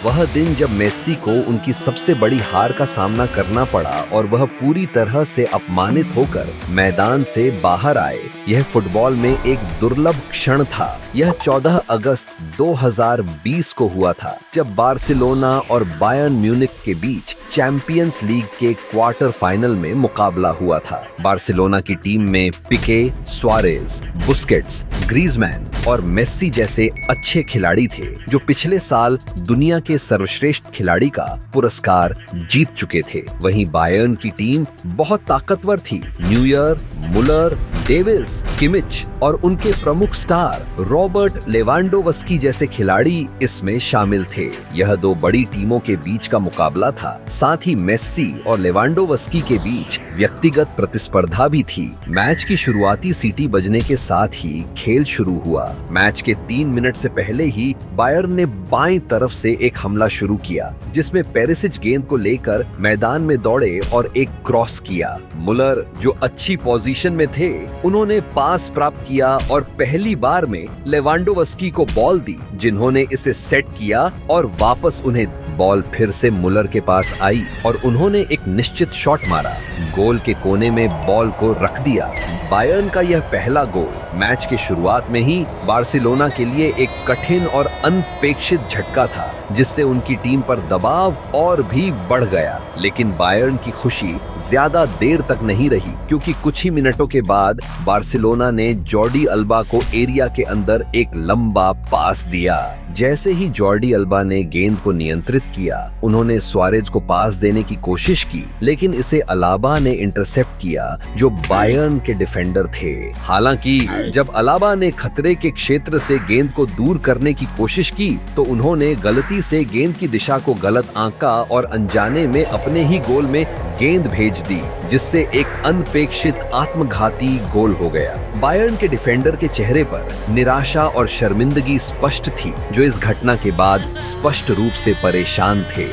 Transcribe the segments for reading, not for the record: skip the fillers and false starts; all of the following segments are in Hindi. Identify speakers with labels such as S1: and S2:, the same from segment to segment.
S1: वह दिन जब मेस्सी को उनकी सबसे बड़ी हार का सामना करना पड़ा और वह पूरी तरह से अपमानित होकर मैदान से बाहर आए, यह फुटबॉल में एक दुर्लभ क्षण था। यह 14 अगस्त 2020 को हुआ था, जब बार्सिलोना और बायर्न म्यूनिख के बीच चैंपियंस लीग के क्वार्टर फाइनल में मुकाबला हुआ था। बार्सिलोना की टीम में पिके, सुआरेज, बुस्केट्स, ग्रीजमैन और मेस्सी जैसे अच्छे खिलाड़ी थे, जो पिछले साल दुनिया के सर्वश्रेष्ठ खिलाड़ी का पुरस्कार जीत चुके थे। वहीं बायर्न की टीम बहुत ताकतवर थी। न्यूयर, मुलर, डेविस, किमिच और उनके प्रमुख स्टार रॉबर्ट लेवांडोवस्की जैसे खिलाड़ी इसमें शामिल थे। यह दो बड़ी टीमों के बीच का मुकाबला था। साथ ही मेस्सी और लेवांडोवस्की के बीच व्यक्तिगत प्रतिस्पर्धा भी थी। मैच की शुरुआती सीटी बजने के साथ ही खेल शुरू हुआ। मैच के 3 मिनट से पहले ही बायर्न ने बाएं तरफ से एक हमला शुरू किया, जिसमें पेरिसिच गेंद को लेकर मैदान में दौड़े और एक क्रॉस किया। मुलर, जो अच्छी पोजीशन में थे, उन्होंने पास प्राप्त किया और पहली बार में लेवांडोवस्की को बॉल दी, जिन्होंने इसे सेट किया और वापस उन्हें बॉल फिर से मुलर के पास आई और उन्होंने एक निश्चित शॉट मारा। गोल के कोने में बॉल को रख दिया। बायर्न का यह पहला गोल मैच के शुरुआत में ही बार्सिलोना के लिए एक कठिन और अनपेक्षित झटका था, जिससे उनकी टीम पर दबाव और भी बढ़ गया। लेकिन बायर्न की खुशी ज्यादा देर तक नहीं रही, क्योंकि कुछ ही मिनटों के बाद बार्सिलोना ने जॉर्डी अल्बा को एरिया के अंदर एक लंबा पास दिया। जैसे ही जॉर्डी अल्बा ने गेंद को नियंत्रित किया, उन्होंने सुआरेज को पास देने की कोशिश की, लेकिन इसे अलाबा ने इंटरसेप्ट किया, जो बायर्न के डिफेंडर थे। हालांकि जब अलाबा ने खतरे के क्षेत्र से गेंद को दूर करने की कोशिश की, तो उन्होंने गलती से गेंद की दिशा को गलत आंका और अनजाने में अपने ही गोल में गेंद भेज दी, जिससे एक अनपेक्षित आत्मघाती गोल हो गया। बायर्न के डिफेंडर के चेहरे पर निराशा और शर्मिंदगी स्पष्ट थी, जो इस घटना के बाद स्पष्ट रूप से परेशान थे।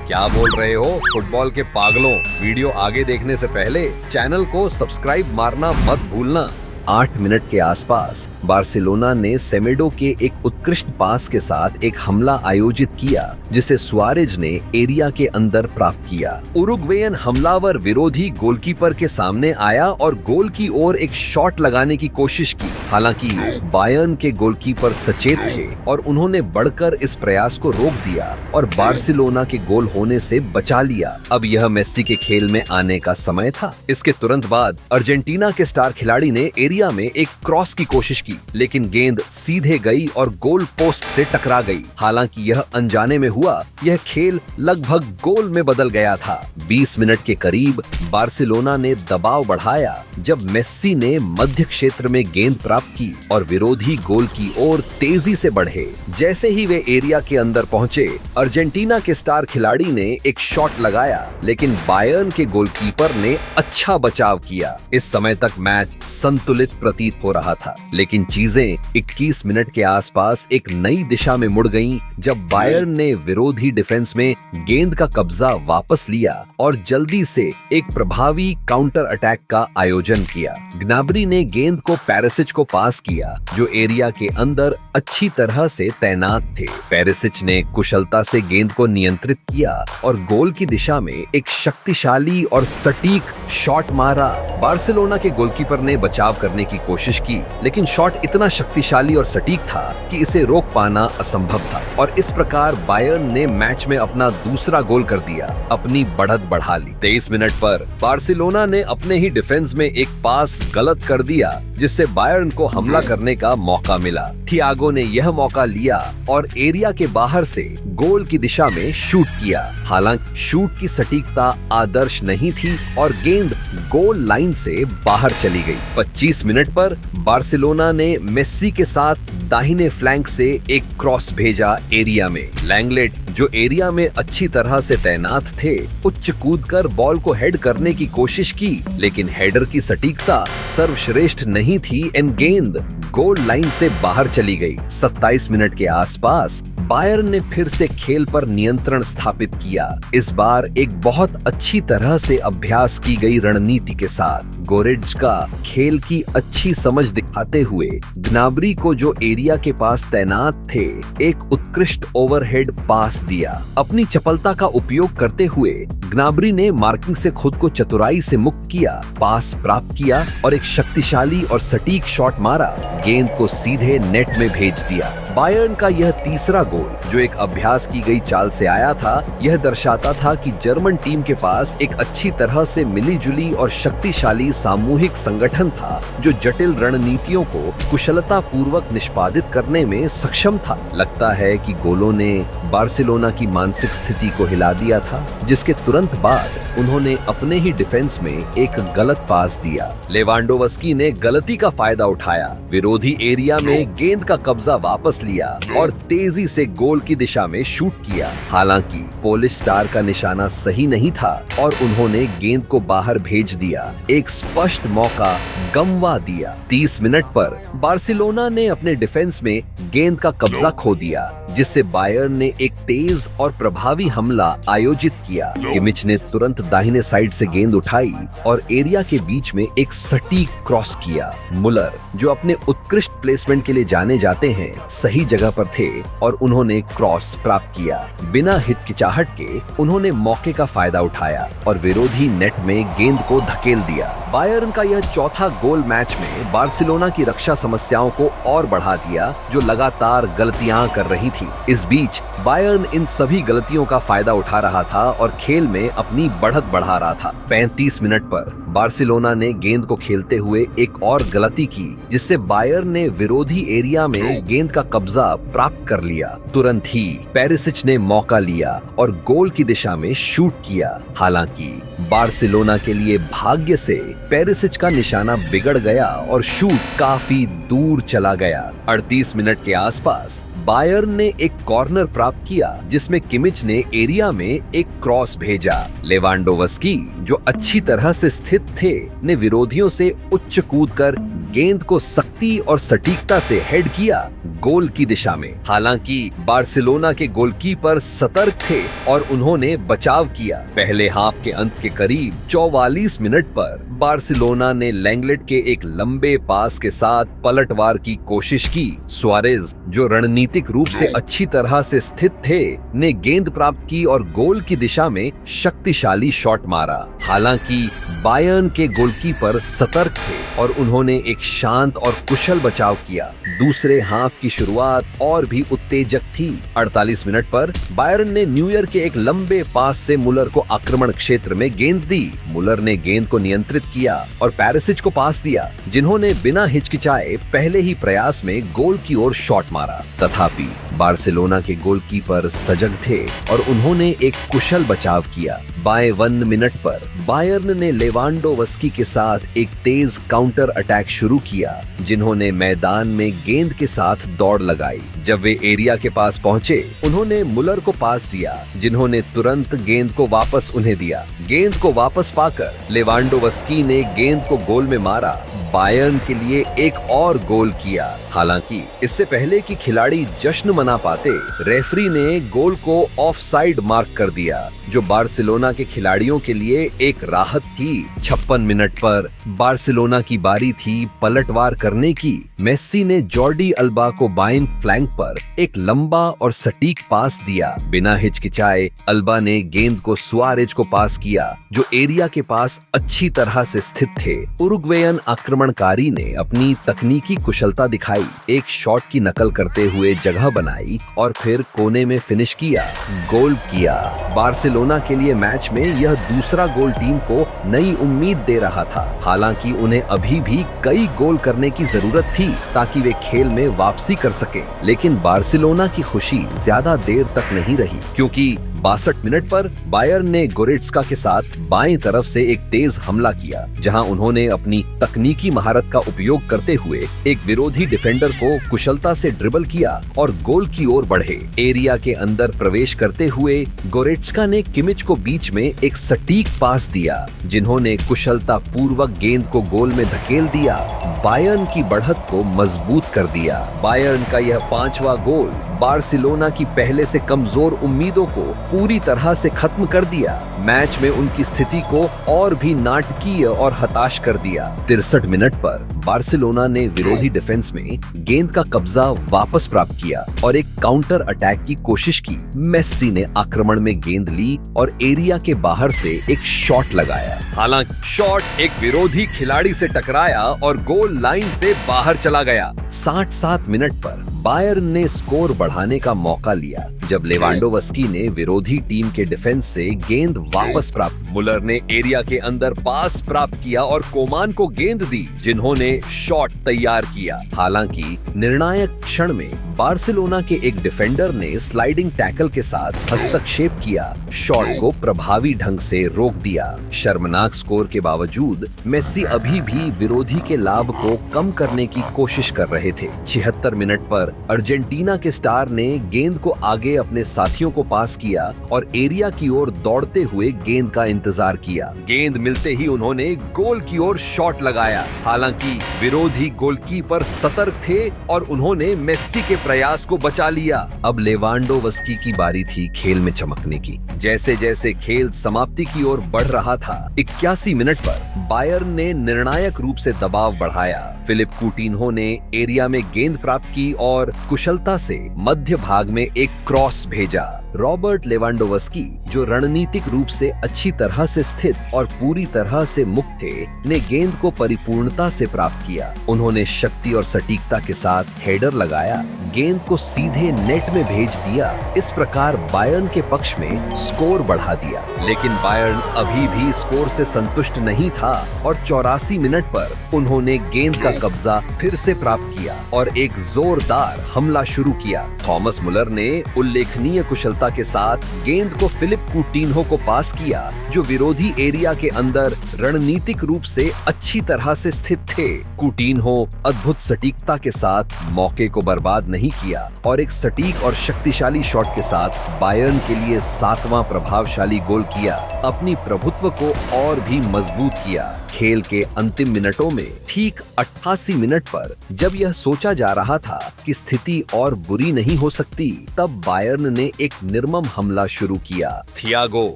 S1: क्या बोल रहे हो फुटबॉल के पागलों? वीडियो आगे देखने से पहले चैनल को सब्सक्राइब मारना मत भूलना। 8 मिनट के आसपास बार्सिलोना ने सेमेडो के एक उत्कृष्ट पास के साथ एक हमला आयोजित किया, जिसे सुआरेज ने एरिया के अंदर प्राप्त किया। उरुग्वेयन हमलावर विरोधी गोलकीपर के सामने आया और गोल की ओर एक शॉट लगाने की कोशिश की। हालांकि बायर्न के गोलकीपर सचेत थे और उन्होंने बढ़कर इस प्रयास को रोक दिया और बार्सिलोना के गोल होने से बचा लिया। अब यह मेस्सी के खेल में आने का समय था। इसके तुरंत बाद अर्जेंटीना के स्टार खिलाड़ी ने एरिया में एक क्रॉस की कोशिश की, लेकिन गेंद सीधे गई और गोल पोस्ट से टकरा गई। हालांकि यह अनजाने में हुआ, यह खेल लगभग गोल में बदल गया था। 20 मिनट के करीब बार्सिलोना ने दबाव बढ़ाया, जब मेस्सी ने मध्य क्षेत्र में गेंद प्राप्त की और विरोधी गोल की ओर तेजी से बढ़े। जैसे ही वे एरिया के अंदर पहुंचे, अर्जेंटीना के स्टार खिलाड़ी ने एक शॉट लगाया, लेकिन बायर्न के गोलकीपर ने अच्छा बचाव किया। इस समय तक मैच संतुलित प्रतीत हो रहा था, लेकिन चीजें 21 मिनट के आसपास एक नई दिशा में मुड़ गईं, जब बायर्न ने विरोधी डिफेंस में गेंद का कब्जा वापस लिया और जल्दी से एक प्रभावी काउंटर अटैक का आयोजन किया। ग्नाब्री ने गेंद को पेरिसिच को पास किया, जो एरिया के अंदर अच्छी तरह से तैनात थे। पेरिसिच ने कुशलता से गेंद को नियंत्रित किया और गोल की दिशा में एक शक्तिशाली और सटीक शॉट मारा। बार्सिलोना के गोलकीपर ने बचाव करने की कोशिश की, लेकिन शॉट इतना शक्तिशाली और सटीक था कि इसे रोक पाना असंभव था और इस प्रकार बायर्न ने मैच में अपना दूसरा गोल कर दिया, अपनी बढ़त बढ़ा ली। 23 मिनट पर बार्सिलोना ने अपने ही डिफेंस में एक पास गलत कर दिया, जिससे बायर्न को हमला करने का मौका मिला। थियागो ने यह मौका लिया और एरिया के बाहर से गोल की दिशा में शूट किया। हालांकि शूट की सटीकता आदर्श नहीं थी और गेंद गोल लाइन से बाहर चली गई। 25 मिनट पर बार्सिलोना ने मेस्सी के साथ दाहिने फ्लैंक से एक क्रॉस भेजा एरिया में। लैंगलेट, जो एरिया में अच्छी तरह से तैनात थे, उच्च कूदकर बॉल को हेड करने की कोशिश की, लेकिन हेडर की सटीकता सर्वश्रेष्ठ नहीं थी एंड गेंद गोल लाइन से बाहर चली गई। 27 मिनट के आसपास बायर्न ने फिर से खेल पर नियंत्रण स्थापित किया, इस बार एक बहुत अच्छी तरह से अभ्यास की गई रणनीति के साथ। गोरेट्ज्का खेल की अच्छी समझ दिखाते हुए ग्नाब्री को, जो एरिया के पास तैनात थे, एक उत्कृष्ट ओवरहेड पास दिया। अपनी चपलता का उपयोग करते हुए ग्नाब्री ने मार्किंग से खुद को चतुराई से मुक्त किया, पास प्राप्त किया और एक शक्तिशाली और सटीक शॉट मारा, गेंद को सीधे नेट में भेज दिया। बायर्न का यह तीसरा गोल, जो एक अभ्यास की गई चाल से आया था, यह दर्शाता था कि जर्मन टीम के पास एक अच्छी तरह से मिलीजुली और शक्तिशाली सामूहिक संगठन था, जो जटिल रणनीतियों को कुशलता पूर्वक निष्पादित करने में सक्षम था। लगता है कि गोलों ने बार्सिलोना की मानसिक स्थिति को हिला दिया था, जिसके तुरंत बाद उन्होंने अपने ही डिफेंस में एक गलत पास दिया। लेवांडोव्स्की ने गलती का फायदा उठाया, विरोधी एरिया में गेंद का कब्जा वापस लिया और तेजी से गोल की दिशा में शूट किया। हालांकि पोलिश स्टार का निशाना सही नहीं था और उन्होंने गेंद को बाहर भेज दिया, एक स्पष्ट मौका गंवा दिया। 30 मिनट पर बार्सिलोना ने अपने डिफेंस में गेंद का कब्जा खो दिया, जिससे बायर्न ने एक तेज और प्रभावी हमला आयोजित किया। किमिच ने तुरंत दाहिने साइड से गेंद उठाई और एरिया के बीच में एक सटीक क्रॉस किया। मुलर, जो अपने उत्कृष्ट प्लेसमेंट के लिए जाने जाते हैं, सही जगह पर थे और उन्होंने क्रॉस प्राप्त किया। बिना हिचकिचाहट के उन्होंने मौके का फायदा उठाया और विरोधी नेट में गेंद को धकेल दिया। बायर्न का यह चौथा गोल मैच में बार्सिलोना की रक्षा समस्याओं को और बढ़ा दिया, जो लगातार गलतियां कर रही थी। इस बीच बायर्न इन सभी गलतियों का फायदा उठा रहा था और खेल में अपनी बढ़त बढ़ा रहा था। 35 मिनट पर बार्सिलोना ने गेंद को खेलते हुए एक और गलती की, जिससे बायर्न ने विरोधी एरिया में गेंद का कब्जा प्राप्त कर लिया। तुरंत ही पेरिसिच ने मौका लिया और गोल की दिशा में शूट किया। हालांकि बार्सिलोना के लिए भाग्य से पेरिसिच का निशाना बिगड़ गया और शूट काफी दूर चला गया। 38 मिनट के आसपास बायर्न ने एक कॉर्नर प्राप्त किया, जिसमें किमिच ने एरिया में एक क्रॉस भेजा। लेवांडोव्स्की, जो अच्छी तरह से स्थित थे, ने विरोधियों से उच्च कूदकर गेंद को सख्ती और सटीकता से हेड किया गोल की दिशा में। हालांकि बार्सिलोना के गोलकीपर सतर्क थे और उन्होंने बचाव किया। पहले हाफ के अंत के करीब 44 मिनट पर बार्सिलोना ने लैंगलेट के एक लंबे पास के साथ पलटवार की कोशिश की। सुआरेज, जो रणनीतिक रूप से अच्छी तरह से स्थित थे, ने गेंद प्राप्त की और गोल की दिशा में शक्तिशाली शॉट मारा। हालांकि बायर्न के गोलकीपर सतर्क थे और उन्होंने एक शांत और कुशल बचाव किया। दूसरे हाफ की शुरुआत और भी उत्तेजक थी। 48 मिनट पर बायर्न ने न्यूयर के एक लंबे पास से मुलर को आक्रमण क्षेत्र में गेंद दी। मुलर ने गेंद को नियंत्रित किया और पेरिसिच को पास दिया, जिन्होंने बिना हिचकिचाए पहले ही प्रयास में गोल की ओर शॉट मारा। तथापि बार्सिलोना के गोलकीपर सजग थे और उन्होंने एक कुशल बचाव किया। 52 मिनट पर बायर्न ने लेवांडोव्स्की के साथ एक तेज काउंटर अटैक शुरू किया, जिन्होंने मैदान में गेंद के साथ दौड़ लगाई। जब वे एरिया के पास पहुंचे, उन्होंने मुलर को पास दिया, जिन्होंने तुरंत गेंद को वापस उन्हें दिया। गेंद को वापस पाकर लेवांडोव्स्की ने गेंद को गोल में मारा, बायर्न के लिए एक और गोल किया। हालांकि इससे पहले कि खिलाड़ी जश्न मना पाते, रेफरी ने गोल को ऑफसाइड मार्क कर दिया, जो बार्सिलोना के खिलाड़ियों के लिए एक राहत थी। 56 मिनट पर बार्सिलोना की बारी थी पलटवार करने की। मेस्सी ने जॉर्डी अल्बा को बाएं फ्लैंक पर एक लंबा और सटीक पास दिया। बिना हिचकिचाए अल्बा ने गेंद को सुआरेज को पास किया, जो एरिया के पास अच्छी तरह से स्थित थे। उरुग्वेयन आक्रमणकारी ने अपनी तकनीकी कुशलता दिखाई, एक शॉट की नकल करते हुए जगह बनाई और फिर कोने में फिनिश किया, गोल किया। बार्सिलोना के लिए मैच में यह दूसरा गोल टीम को नई उम्मीद दे रहा था। हालांकि उन्हें अभी भी कई गोल करने की जरूरत थी ताकि वे खेल में वापसी कर सके। लेकिन बार्सिलोना की खुशी ज्यादा देर तक नहीं रही, क्योंकि 62 मिनट पर बायर्न ने गोरेट्स्का के साथ बाएं तरफ से एक तेज हमला किया, जहां उन्होंने अपनी तकनीकी महारत का उपयोग करते हुए एक विरोधी डिफेंडर को कुशलता से ड्रिबल किया और गोल की ओर बढ़े। एरिया के अंदर प्रवेश करते हुए गोरेट्स्का ने किमिच को बीच में एक सटीक पास दिया, जिन्होंने कुशलता पूर्वक गेंद को गोल में धकेल दिया। बायर्न की बढ़त को मजबूत कर दिया। बायर्न का यह 5वां गोल बार्सिलोना की पहले से कमजोर उम्मीदों को पूरी तरह से खत्म कर दिया। मैच में उनकी स्थिति को और भी नाटकीय और हताश कर दिया। 63 मिनट पर बार्सिलोना ने विरोधी डिफेंस में गेंद का कब्जा वापस प्राप्त किया और एक काउंटर अटैक की कोशिश की। मेस्सी ने आक्रमण में गेंद ली और एरिया के बाहर से एक शॉट लगाया। हालांकि शॉट एक विरोधी खिलाड़ी से टकराया और गोल लाइन से बाहर चला गया। 67 मिनट पर बायर्न ने स्कोर बढ़ाने का मौका लिया, जब लेवांडोव्स्की ने विरोधी टीम के डिफेंस से गेंद वापस प्राप्त। मुलर ने एरिया के अंदर पास प्राप्त किया और कोमान को गेंद दी, जिन्होंने शॉट तैयार किया। हालांकि निर्णायक क्षण में बार्सिलोना के एक डिफेंडर ने स्लाइडिंग टैकल के साथ हस्तक्षेप किया, शॉट को प्रभावी ढंग से रोक दिया। शर्मनाक स्कोर के बावजूद मेस्सी अभी भी विरोधी के लाभ को कम करने की कोशिश कर रहे थे। 76 मिनट पर अर्जेंटीना के स्टार ने गेंद को आगे अपने साथियों को पास किया और एरिया की ओर दौड़ते हुए गेंद का इंतजार किया। गेंद मिलते ही उन्होंने गोल की ओर शॉट लगाया। हालांकि विरोधी गोलकीपर सतर्क थे और उन्होंने मेस्सी के प्रयास को बचा लिया। अब लेवांडोव्स्की की बारी थी खेल में चमकने की। जैसे जैसे खेल समाप्ति की ओर बढ़ रहा था, 81 मिनट पर बायर्न ने निर्णायक रूप से दबाव बढ़ाया। फिलिप कूटिन्हो ने एरिया में गेंद प्राप्त की और कुशलता से मध्य भाग में एक क्रॉस भेजा। रॉबर्ट लेवांडोव्स्की, जो रणनीतिक रूप से अच्छी तरह से स्थित और पूरी तरह से मुक्त थे, ने गेंद को परिपूर्णता से प्राप्त किया। उन्होंने शक्ति और सटीकता के साथ हेडर लगाया, गेंद को सीधे नेट में भेज दिया। इस प्रकार बायर्न के पक्ष में स्कोर बढ़ा दिया। लेकिन बायर्न अभी भी स्कोर से संतुष्ट नहीं था और 84 मिनट पर उन्होंने गेंद का कब्जा फिर से प्राप्त किया और एक जोरदार हमला शुरू किया। थॉमस मुलर ने उल्लेखनीय कुशलता के साथ गेंद को फिलिप कूटिन्हो को पास किया, जो विरोधी एरिया के अंदर रणनीतिक रूप से अच्छी तरह से स्थित थे। कूटिन्हो अद्भुत सटीकता के साथ मौके को बर्बाद नहीं किया और एक सटीक और शक्तिशाली शॉट के साथ बायर्न के लिए 7वां प्रभावशाली गोल किया, अपनी प्रभुत्व को और भी मजबूत किया। खेल के अंतिम मिनटों में ठीक 88 मिनट पर जब यह सोचा जा रहा था कि स्थिति और बुरी नहीं हो सकती, तब बायर्न ने एक निर्मम हमला शुरू किया। थियागो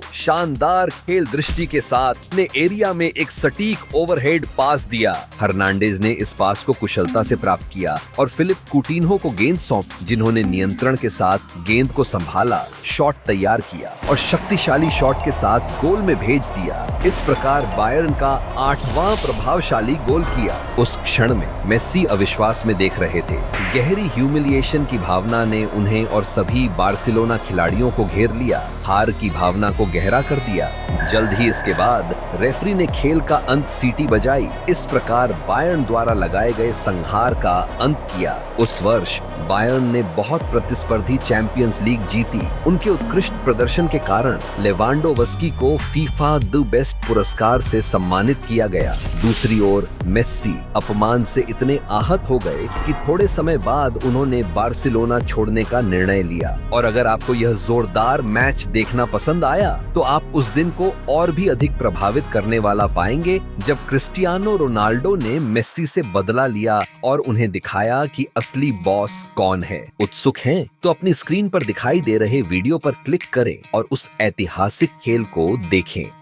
S1: शानदार खेल दृष्टि के साथ ने एरिया में एक सटीक ओवरहेड पास दिया। हर्नांडेज ने इस पास को कुशलता से प्राप्त किया और फिलिप कूटिन्हो को गेंद सौंप, जिन्होंने नियंत्रण के साथ गेंद को संभाला, शॉट तैयार किया और शक्तिशाली शॉट के साथ गोल में भेज दिया। इस प्रकार बायर्न का 8वां प्रभावशाली गोल किया। उस क्षण में मेस्सी अविश्वास में देख रहे थे। गहरी ह्यूमिलिएशन की भावना ने उन्हें और सभी बार्सिलोना खिलाड़ियों को घेर लिया, हार की भावना को गहरा कर दिया। जल्द ही इसके बाद रेफरी ने खेल का अंत सीटी बजाई। इस प्रकार बायर्न द्वारा लगाए गए संहार का अंत किया। उस वर्ष बायर्न ने बहुत प्रतिस्पर्धी चैंपियंस लीग जीती। उनके उत्कृष्ट प्रदर्शन के कारण लेवांडोव्स्की को फीफा द बेस्ट पुरस्कार से सम्मानित किया गया। दूसरी ओर मेस्सी अपमान से इतने आहत हो गए कि थोड़े समय बाद उन्होंने बार्सिलोना छोड़ने का निर्णय लिया। और अगर आपको यह जोरदार मैच देखना पसंद आया, तो आप उस दिन को और भी अधिक प्रभावित करने वाला पाएंगे, जब क्रिस्टियानो रोनाल्डो ने मेस्सी से बदला लिया और उन्हें दिखाया कि असली बॉस कौन है। उत्सुक हैं? तो अपनी स्क्रीन पर दिखाई दे रहे वीडियो पर क्लिक करें और उस ऐतिहासिक खेल को देखें।